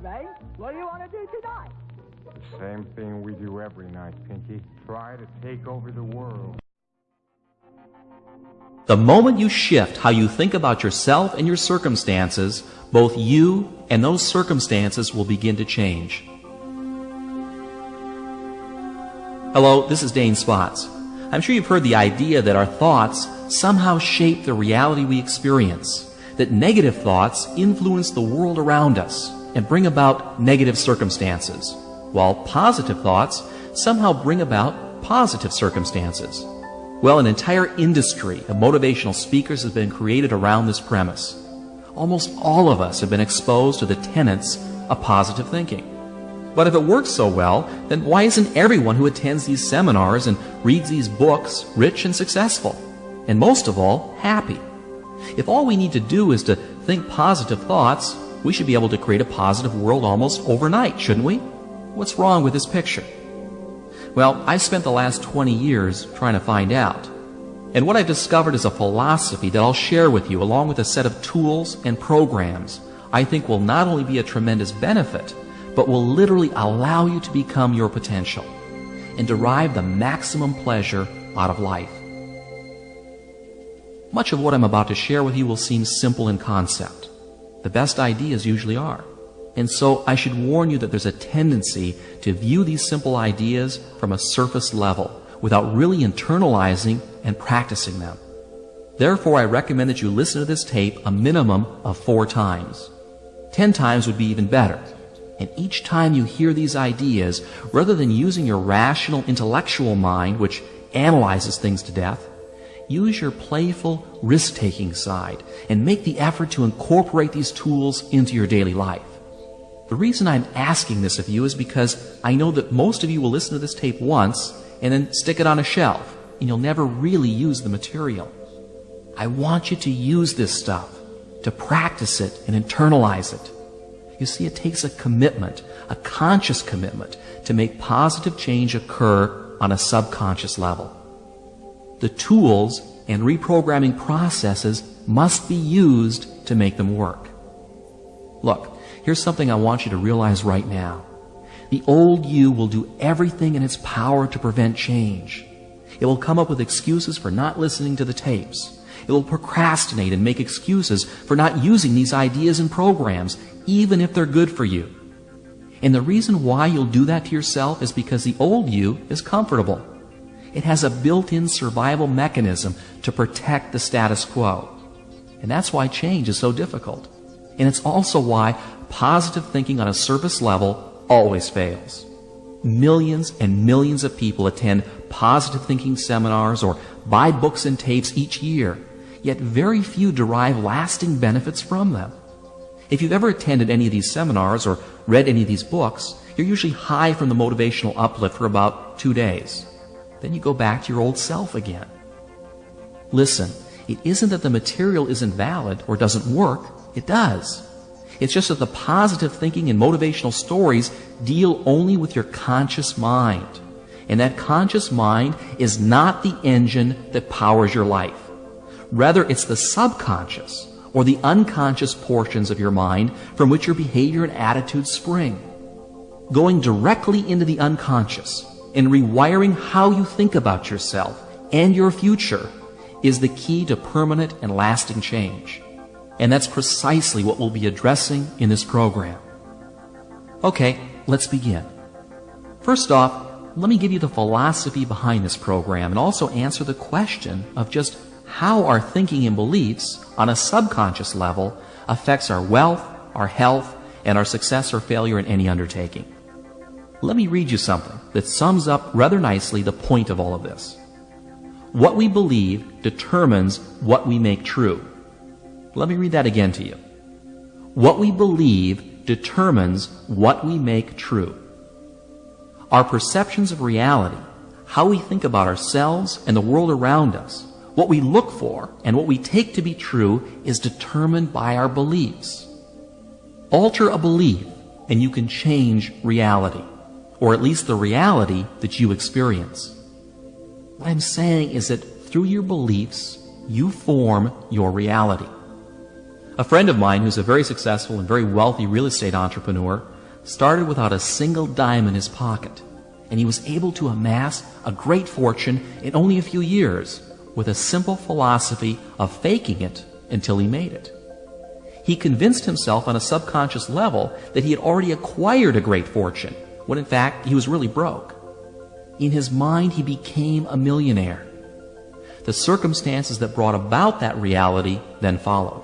Ray. What do you want to do tonight? The same thing we do every night, Pinky. Try to take over the world. The moment you shift how you think about yourself and your circumstances, both you and those circumstances will begin to change. Hello, this is Dane Spots. I'm sure you've heard the idea that our thoughts somehow shape the reality we experience, that negative thoughts influence the world around us and bring about negative circumstances, while positive thoughts somehow bring about positive circumstances. Well, an entire industry of motivational speakers has been created around this premise. Almost all of us have been exposed to the tenets of positive thinking. But if it works so well, then why isn't everyone who attends these seminars and reads these books rich and successful? And most of all, happy? If all we need to do is to think positive thoughts, we should be able to create a positive world almost overnight, shouldn't we? What's wrong with this picture? Well, I've spent the last 20 years trying to find out. And what I've discovered is a philosophy that I'll share with you along with a set of tools and programs I think will not only be a tremendous benefit, but will literally allow you to become your potential and derive the maximum pleasure out of life. Much of what I'm about to share with you will seem simple in concept. The best ideas usually are. And so I should warn you that there's a tendency to view these simple ideas from a surface level without really internalizing and practicing them. Therefore, I recommend that you listen to this tape a minimum of 4 times. 10 times would be even better. And each time you hear these ideas, rather than using your rational intellectual mind, which analyzes things to death, use your playful risk-taking side and make the effort to incorporate these tools into your daily life. The reason I'm asking this of you is because I know that most of you will listen to this tape once and then stick it on a shelf, and you'll never really use the material. I want you to use this stuff, to practice it and internalize it. You see, it takes a commitment, a conscious commitment, to make positive change occur on a subconscious level. The tools and reprogramming processes must be used to make them work. Look, here's something I want you to realize right now. The old you will do everything in its power to prevent change. It will come up with excuses for not listening to the tapes. It will procrastinate and make excuses for not using these ideas and programs, even if they're good for you. And the reason why you'll do that to yourself is because the old you is comfortable. It has a built-in survival mechanism to protect the status quo. And that's why change is so difficult. And it's also why positive thinking on a surface level always fails. Millions and millions of people attend positive thinking seminars or buy books and tapes each year, yet very few derive lasting benefits from them. If you've ever attended any of these seminars or read any of these books, you're usually high from the motivational uplift for about 2 days. Then you go back to your old self again. Listen, it isn't that the material isn't valid or doesn't work. It does. It's just that the positive thinking and motivational stories deal only with your conscious mind. And that conscious mind is not the engine that powers your life. Rather, it's the subconscious or the unconscious portions of your mind from which your behavior and attitudes spring. Going directly into the unconscious and rewiring how you think about yourself and your future is the key to permanent and lasting change. And that's precisely what we'll be addressing in this program. Okay, let's begin. First off, let me give you the philosophy behind this program and also answer the question of just how our thinking and beliefs on a subconscious level affects our wealth, our health, and our success or failure in any undertaking. Let me read you something that sums up rather nicely the point of all of this. What we believe determines what we make true. Let me read that again to you. What we believe determines what we make true. Our perceptions of reality, how we think about ourselves and the world around us, what we look for and what we take to be true is determined by our beliefs. Alter a belief and you can change reality, or at least the reality that you experience. What I'm saying is that through your beliefs, you form your reality. A friend of mine who's a very successful and very wealthy real estate entrepreneur started without a single dime in his pocket, and he was able to amass a great fortune in only a few years with a simple philosophy of faking it until he made it. He convinced himself on a subconscious level that he had already acquired a great fortune, when in fact he was really broke. In his mind, he became a millionaire. The circumstances that brought about that reality then followed.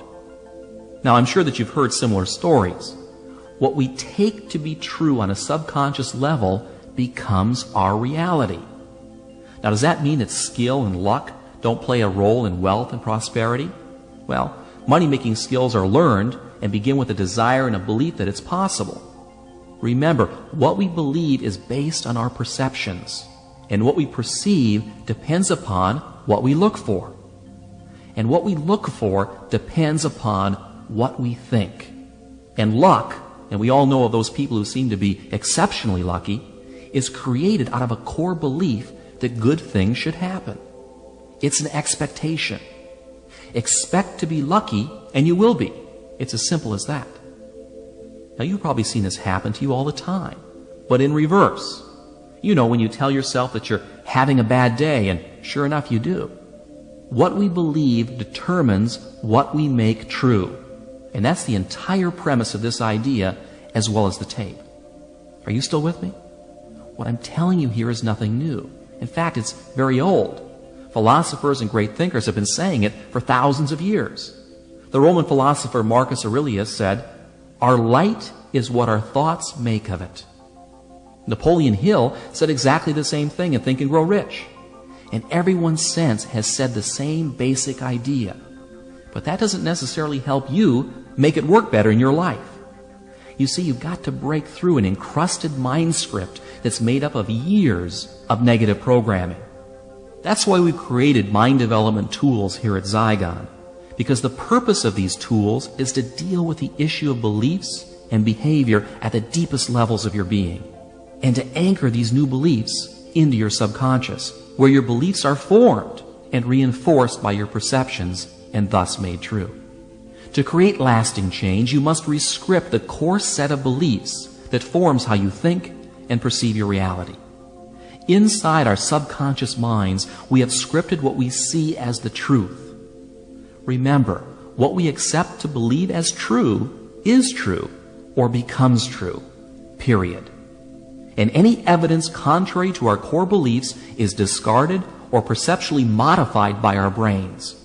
Now, I'm sure that you've heard similar stories. What we take to be true on a subconscious level becomes our reality. Now, does that mean that skill and luck don't play a role in wealth and prosperity? Well, money-making skills are learned and begin with a desire and a belief that it's possible. Remember, what we believe is based on our perceptions, and what we perceive depends upon what we look for. And what we look for depends upon what we think. And luck, and we all know of those people who seem to be exceptionally lucky, is created out of a core belief that good things should happen. It's an expectation. Expect to be lucky, and you will be. It's as simple as that. Now, you've probably seen this happen to you all the time, but in reverse. You know, when you tell yourself that you're having a bad day, and sure enough, you do. What we believe determines what we make true. And that's the entire premise of this idea, as well as the tape. Are you still with me? What I'm telling you here is nothing new. In fact, it's very old. Philosophers and great thinkers have been saying it for thousands of years. The Roman philosopher Marcus Aurelius said, "Our light is what our thoughts make of it." Napoleon Hill said exactly the same thing in Think and Grow Rich. And everyone since has said the same basic idea. But that doesn't necessarily help you make it work better in your life. You see, you've got to break through an encrusted mind script that's made up of years of negative programming. That's why we've created mind development tools here at Zygon, because the purpose of these tools is to deal with the issue of beliefs and behavior at the deepest levels of your being, and to anchor these new beliefs into your subconscious, where your beliefs are formed and reinforced by your perceptions and thus made true. To create lasting change, you must rescript the core set of beliefs that forms how you think and perceive your reality. Inside our subconscious minds, we have scripted what we see as the truth. Remember, what we accept to believe as true is true or becomes true, period. And any evidence contrary to our core beliefs is discarded or perceptually modified by our brains.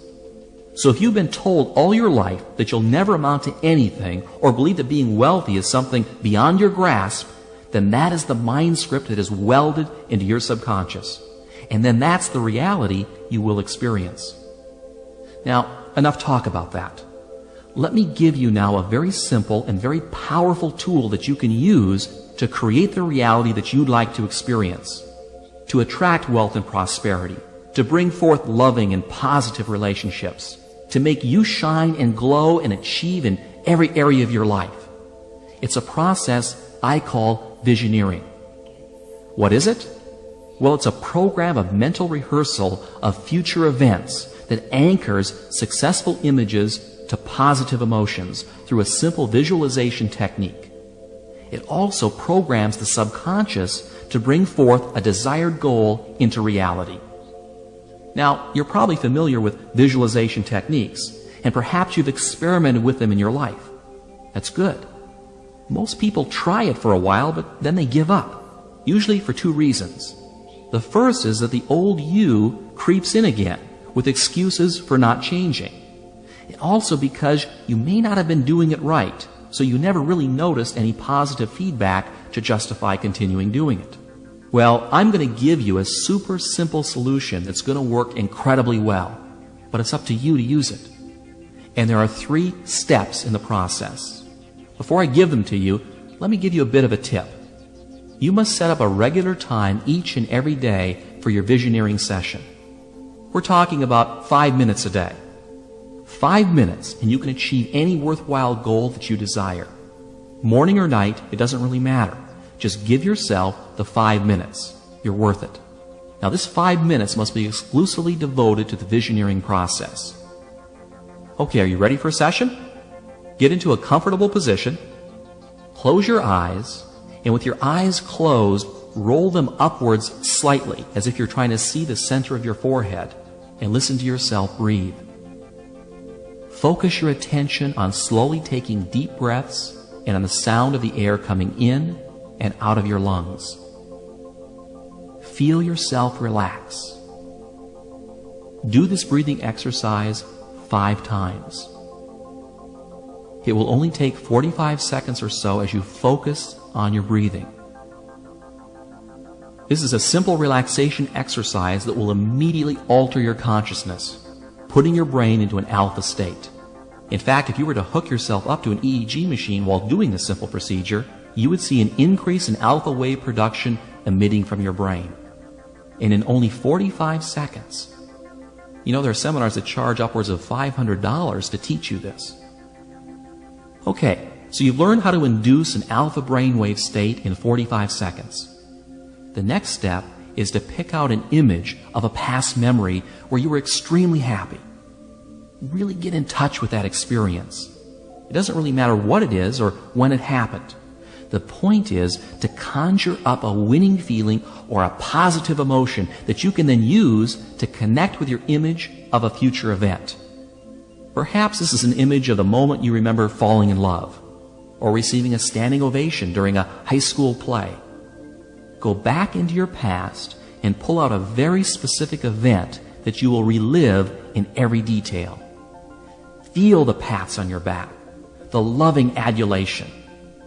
So if you've been told all your life that you'll never amount to anything, or believe that being wealthy is something beyond your grasp, then that is the mind script that is welded into your subconscious. And then that's the reality you will experience. Now, enough talk about that. Let me give you now a very simple and very powerful tool that you can use to create the reality that you'd like to experience, to attract wealth and prosperity, to bring forth loving and positive relationships, to make you shine and glow and achieve in every area of your life. It's a process I call visioneering. What is it? Well, it's a program of mental rehearsal of future events that anchors successful images to positive emotions through a simple visualization technique. It also programs the subconscious to bring forth a desired goal into reality. Now, you're probably familiar with visualization techniques, and perhaps you've experimented with them in your life. That's good. Most people try it for a while, but then they give up, usually for two reasons. The first is that the old you creeps in again with excuses for not changing. And also because you may not have been doing it right, so you never really noticed any positive feedback to justify continuing doing it. Well, I'm going to give you a super simple solution that's going to work incredibly well, but it's up to you to use it. And there are 3 steps in the process. Before I give them to you, let me give you a bit of a tip. You must set up a regular time each and every day for your visioneering session. We're talking about 5 minutes a day. 5 minutes, and you can achieve any worthwhile goal that you desire. Morning or night, it doesn't really matter. Just give yourself the 5 minutes. You're worth it. Now, this 5 minutes must be exclusively devoted to the visioneering process. Okay, are you ready for a session? Get into a comfortable position, close your eyes, and with your eyes closed, roll them upwards slightly, as if you're trying to see the center of your forehead, and listen to yourself breathe. Focus your attention on slowly taking deep breaths and on the sound of the air coming in and out of your lungs. Feel yourself relax. Do this breathing exercise 5 times. It will only take 45 seconds or so as you focus on your breathing. This is a simple relaxation exercise that will immediately alter your consciousness, putting your brain into an alpha state. In fact, if you were to hook yourself up to an EEG machine while doing this simple procedure, you would see an increase in alpha wave production emitting from your brain. And in only 45 seconds. You know, there are seminars that charge upwards of $500 to teach you this. Okay, so you've learned how to induce an alpha brainwave state in 45 seconds. The next step is to pick out an image of a past memory where you were extremely happy. Really get in touch with that experience. It doesn't really matter what it is or when it happened. The point is to conjure up a winning feeling or a positive emotion that you can then use to connect with your image of a future event. Perhaps this is an image of the moment you remember falling in love, or receiving a standing ovation during a high school play. Go back into your past and pull out a very specific event that you will relive in every detail. Feel the pats on your back, the loving adulation.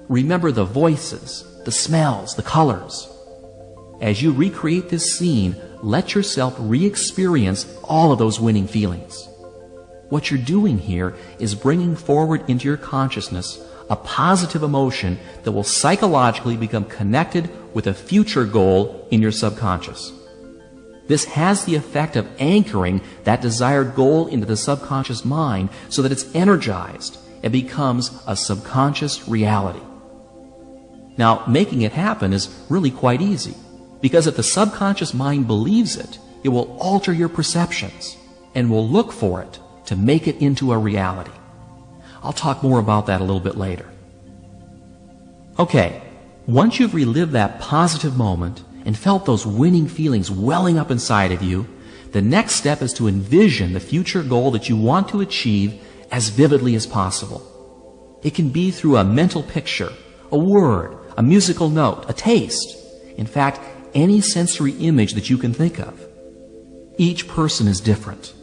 Remember the voices, the smells, the colors. As you recreate this scene, let yourself re-experience all of those winning feelings. What you're doing here is bringing forward into your consciousness a positive emotion that will psychologically become connected with a future goal in your subconscious. This has the effect of anchoring that desired goal into the subconscious mind so that it's energized and becomes a subconscious reality. Now, making it happen is really quite easy, because if the subconscious mind believes it, it will alter your perceptions and will look for it to make it into a reality. I'll talk more about that a little bit later. Okay, once you've relived that positive moment and felt those winning feelings welling up inside of you, the next step is to envision the future goal that you want to achieve as vividly as possible. It can be through a mental picture, a word, a musical note, a taste. In fact, any sensory image that you can think of. Each person is different.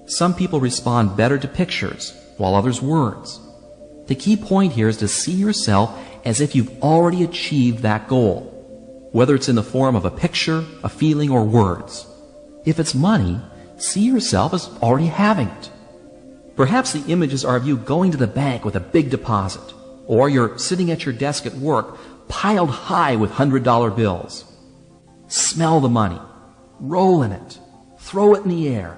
Some people respond better to pictures, while others words. The key point here is to see yourself as if you've already achieved that goal, whether it's in the form of a picture, a feeling, or words. If it's money, see yourself as already having it. Perhaps the images are of you going to the bank with a big deposit, or you're sitting at your desk at work piled high with $100 bills. Smell the money, roll in it, throw it in the air.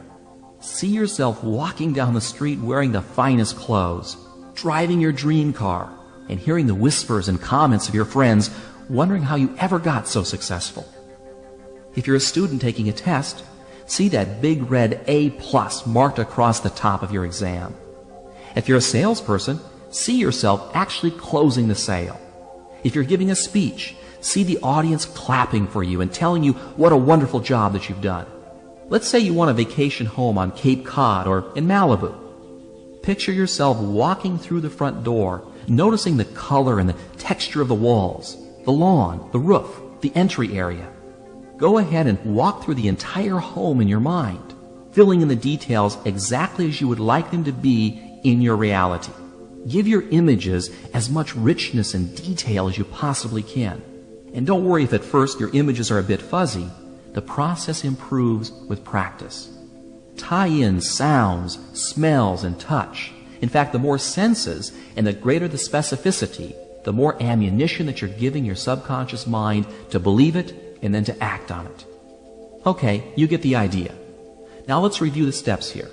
See yourself walking down the street wearing the finest clothes, driving your dream car, and hearing the whispers and comments of your friends, wondering how you ever got so successful. If you're a student taking a test, see that big red A+ marked across the top of your exam. If you're a salesperson, see yourself actually closing the sale. If you're giving a speech, see the audience clapping for you and telling you what a wonderful job that you've done. Let's say you want a vacation home on Cape Cod or in Malibu. Picture yourself walking through the front door, noticing the color and the texture of the walls, the lawn, the roof, the entry area. Go ahead and walk through the entire home in your mind, filling in the details exactly as you would like them to be in your reality. Give your images as much richness and detail as you possibly can. And don't worry if at first your images are a bit fuzzy. The process improves with practice. Tie in sounds, smells, and touch. In fact, the more senses and the greater the specificity, the more ammunition that you're giving your subconscious mind to believe it and then to act on it. Okay, you get the idea. Now let's review the steps here.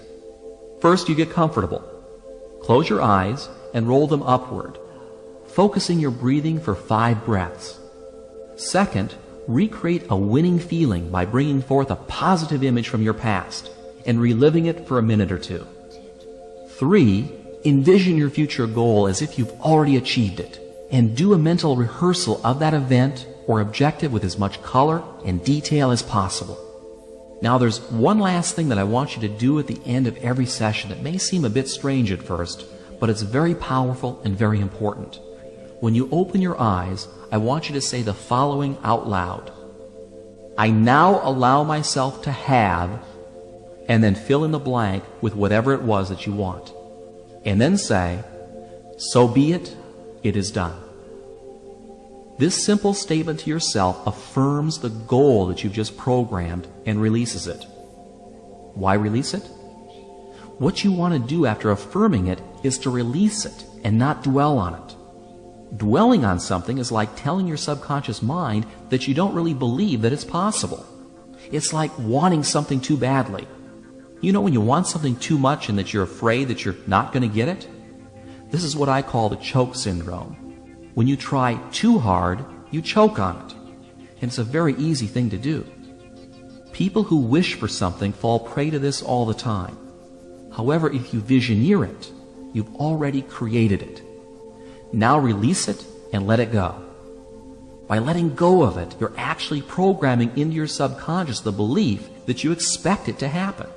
First, you get comfortable. Close your eyes and roll them upward, focusing your breathing for 5 breaths. Second, recreate a winning feeling by bringing forth a positive image from your past and reliving it for a minute or 2. 3, Envision your future goal as if you've already achieved it, and do a mental rehearsal of that event or objective with as much color and detail as possible. Now there's one last thing that I want you to do at the end of every session that may seem a bit strange at first, but it's very powerful and very important. When you open your eyes, I want you to say the following out loud. I now allow myself to have, and then fill in the blank with whatever it was that you want. And then say, so be it, it is done. This simple statement to yourself affirms the goal that you've just programmed and releases it. Why release it? What you want to do after affirming it is to release it and not dwell on it. Dwelling on something is like telling your subconscious mind that you don't really believe that it's possible. It's like wanting something too badly. You know when you want something too much and that you're afraid that you're not going to get it? This is what I call the choke syndrome. When you try too hard, you choke on it. And it's a very easy thing to do. People who wish for something fall prey to this all the time. However, if you visioneer it, you've already created it. Now release it and let it go. By letting go of it, you're actually programming into your subconscious the belief that you expect it to happen.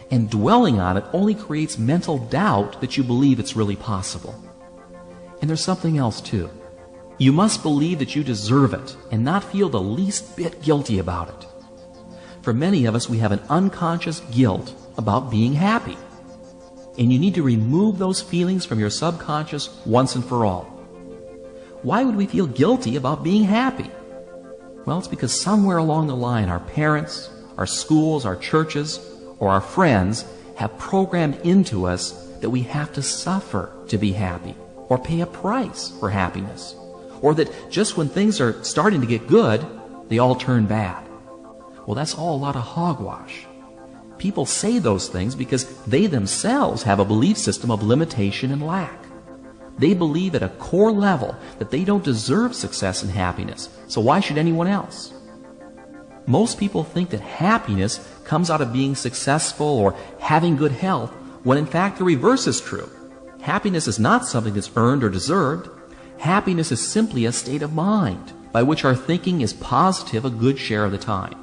And dwelling on it only creates mental doubt that you believe it's really possible. And there's something else too. You must believe that you deserve it and not feel the least bit guilty about it. For many of us, we have an unconscious guilt about being happy. And you need to remove those feelings from your subconscious once and for all. Why would we feel guilty about being happy? Well, it's because somewhere along the line, our parents, our schools, our churches, or our friends have programmed into us that we have to suffer to be happy, or pay a price for happiness, or that just when things are starting to get good, they all turn bad. Well, that's all a lot of hogwash. People say those things because they themselves have a belief system of limitation and lack. They believe at a core level that they don't deserve success and happiness, so why should anyone else? Most people think that happiness comes out of being successful or having good health, when in fact the reverse is true. Happiness is not something that's earned or deserved. Happiness is simply a state of mind by which our thinking is positive a good share of the time.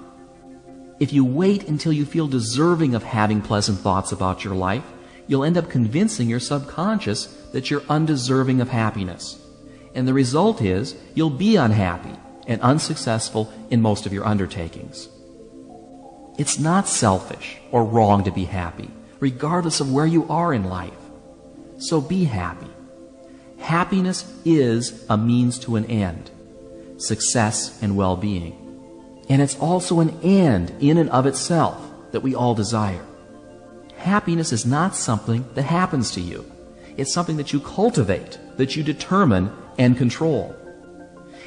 If you wait until you feel deserving of having pleasant thoughts about your life, you'll end up convincing your subconscious that you're undeserving of happiness. And the result is you'll be unhappy and unsuccessful in most of your undertakings. It's not selfish or wrong to be happy, regardless of where you are in life. So be happy. Happiness is a means to an end, success and well-being. And it's also an end in and of itself that we all desire. Happiness is not something that happens to you. It's something that you cultivate, that you determine and control.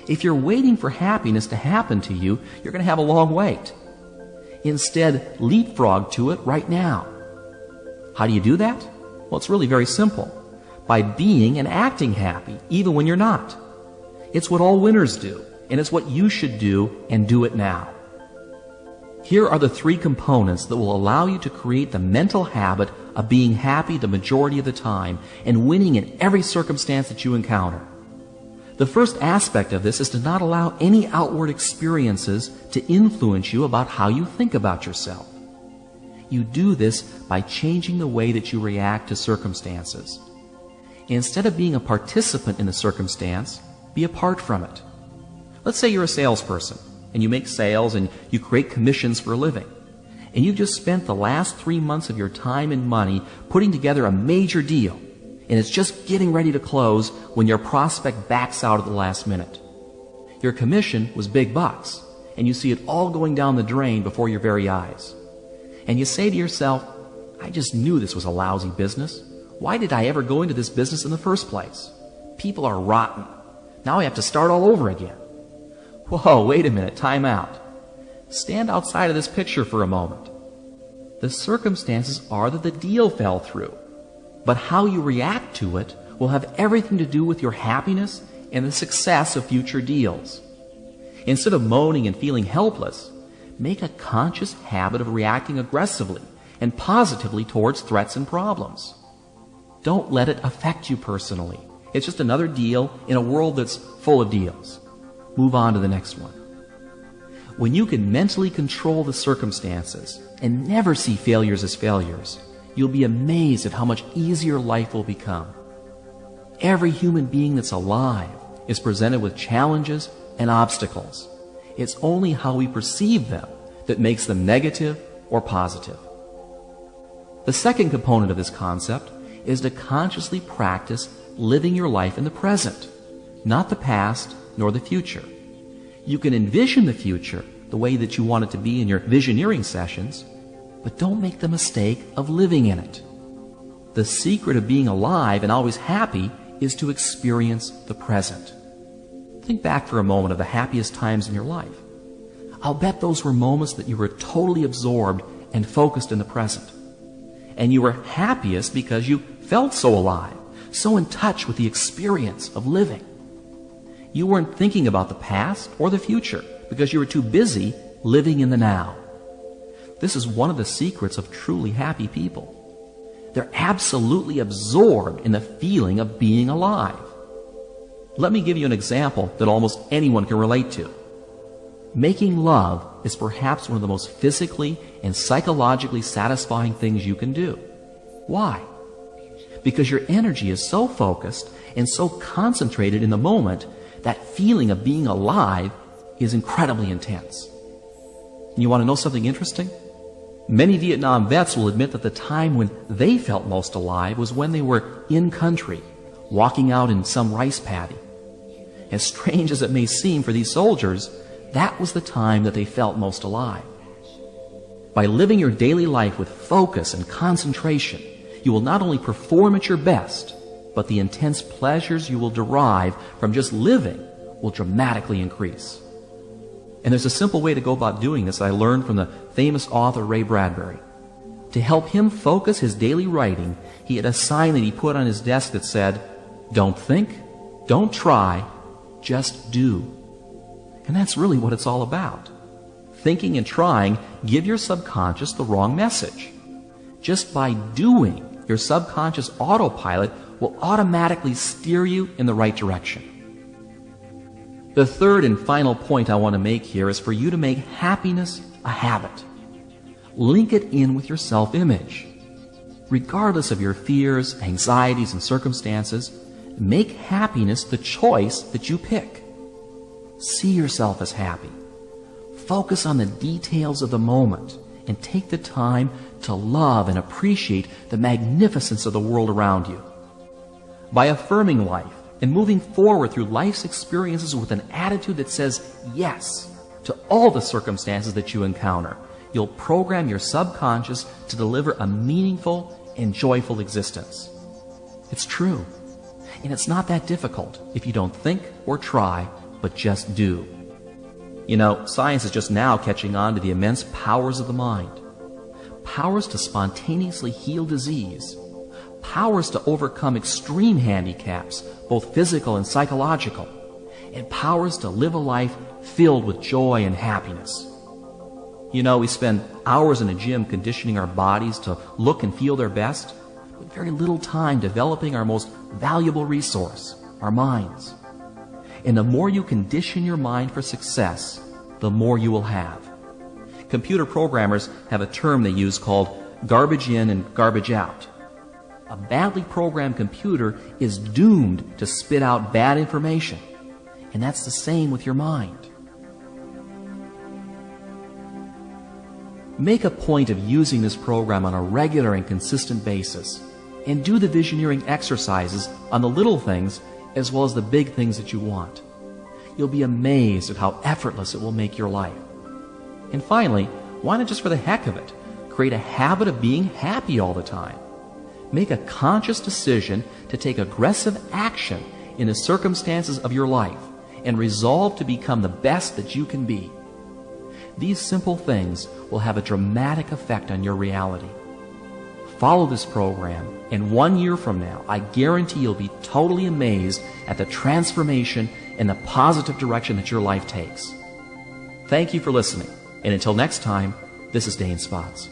If you're waiting for happiness to happen to you, you're going to have a long wait. Instead, leapfrog to it right now. How do you do that? Well, it's really very simple. By being and acting happy, even when you're not. It's what all winners do. And it's what you should do, and do it now. Here are the 3 components that will allow you to create the mental habit of being happy the majority of the time and winning in every circumstance that you encounter. The first aspect of this is to not allow any outward experiences to influence you about how you think about yourself. You do this by changing the way that you react to circumstances. Instead of being a participant in the circumstance, be apart from it. Let's say you're a salesperson, and you make sales and you create commissions for a living. And you've just spent the last 3 months of your time and money putting together a major deal, and it's just getting ready to close when your prospect backs out at the last minute. Your commission was big bucks, and you see it all going down the drain before your very eyes. And you say to yourself, I just knew this was a lousy business. Why did I ever go into this business in the first place? People are rotten. Now I have to start all over again. Whoa, wait a minute, time out. Stand outside of this picture for a moment. The circumstances are that the deal fell through, but how you react to it will have everything to do with your happiness and the success of future deals. Instead of moaning and feeling helpless, make a conscious habit of reacting aggressively and positively towards threats and problems. Don't let it affect you personally. It's just another deal in a world that's full of deals. Move on to the next one. When you can mentally control the circumstances and never see failures as failures, you'll be amazed at how much easier life will become. Every human being that's alive is presented with challenges and obstacles. It's only how we perceive them that makes them negative or positive. The second component of this concept is to consciously practice living your life in the present, not the past nor the future. You can envision the future the way that you want it to be in your visioneering sessions, but don't make the mistake of living in it. The secret of being alive and always happy is to experience the present. Think back for a moment of the happiest times in your life. I'll bet those were moments that you were totally absorbed and focused in the present. And you were happiest because you felt so alive, so in touch with the experience of living. You weren't thinking about the past or the future because you were too busy living in the now. This is one of the secrets of truly happy people. They're absolutely absorbed in the feeling of being alive. Let me give you an example that almost anyone can relate to. Making love is perhaps one of the most physically and psychologically satisfying things you can do. Why? Because your energy is so focused and so concentrated in the moment that feeling of being alive is incredibly intense. And you want to know something interesting? Many Vietnam vets will admit that the time when they felt most alive was when they were in country, walking out in some rice paddy. As strange as it may seem for these soldiers, that was the time that they felt most alive. By living your daily life with focus and concentration, you will not only perform at your best, but the intense pleasures you will derive from just living will dramatically increase. And there's a simple way to go about doing this I learned from the famous author Ray Bradbury. To help him focus his daily writing, he had a sign that he put on his desk that said, "Don't think, don't try, just do." And that's really what it's all about. Thinking and trying give your subconscious the wrong message. Just by doing, your subconscious autopilot will automatically steer you in the right direction. The third and final point I want to make here is for you to make happiness a habit. Link it in with your self-image. Regardless of your fears, anxieties, and circumstances, make happiness the choice that you pick. See yourself as happy. Focus on the details of the moment and take the time to love and appreciate the magnificence of the world around you. By affirming life and moving forward through life's experiences with an attitude that says yes to all the circumstances that you encounter, you'll program your subconscious to deliver a meaningful and joyful existence. It's true. And it's not that difficult if you don't think or try, but just do. You know, science is just now catching on to the immense powers of the mind. Powers to spontaneously heal disease. Powers to overcome extreme handicaps, both physical and psychological. And powers to live a life filled with joy and happiness. You know, we spend hours in a gym conditioning our bodies to look and feel their best, but very little time developing our most valuable resource, our minds. And the more you condition your mind for success, the more you will have. Computer programmers have a term they use called garbage in and garbage out. A badly programmed computer is doomed to spit out bad information. And that's the same with your mind. Make a point of using this program on a regular and consistent basis. And do the visioneering exercises on the little things as well as the big things that you want. You'll be amazed at how effortless it will make your life. And finally, why not just for the heck of it, create a habit of being happy all the time? Make a conscious decision to take aggressive action in the circumstances of your life and resolve to become the best that you can be. These simple things will have a dramatic effect on your reality. Follow this program, and 1 year from now, I guarantee you'll be totally amazed at the transformation and the positive direction that your life takes. Thank you for listening, and until next time, this is Dane Spots.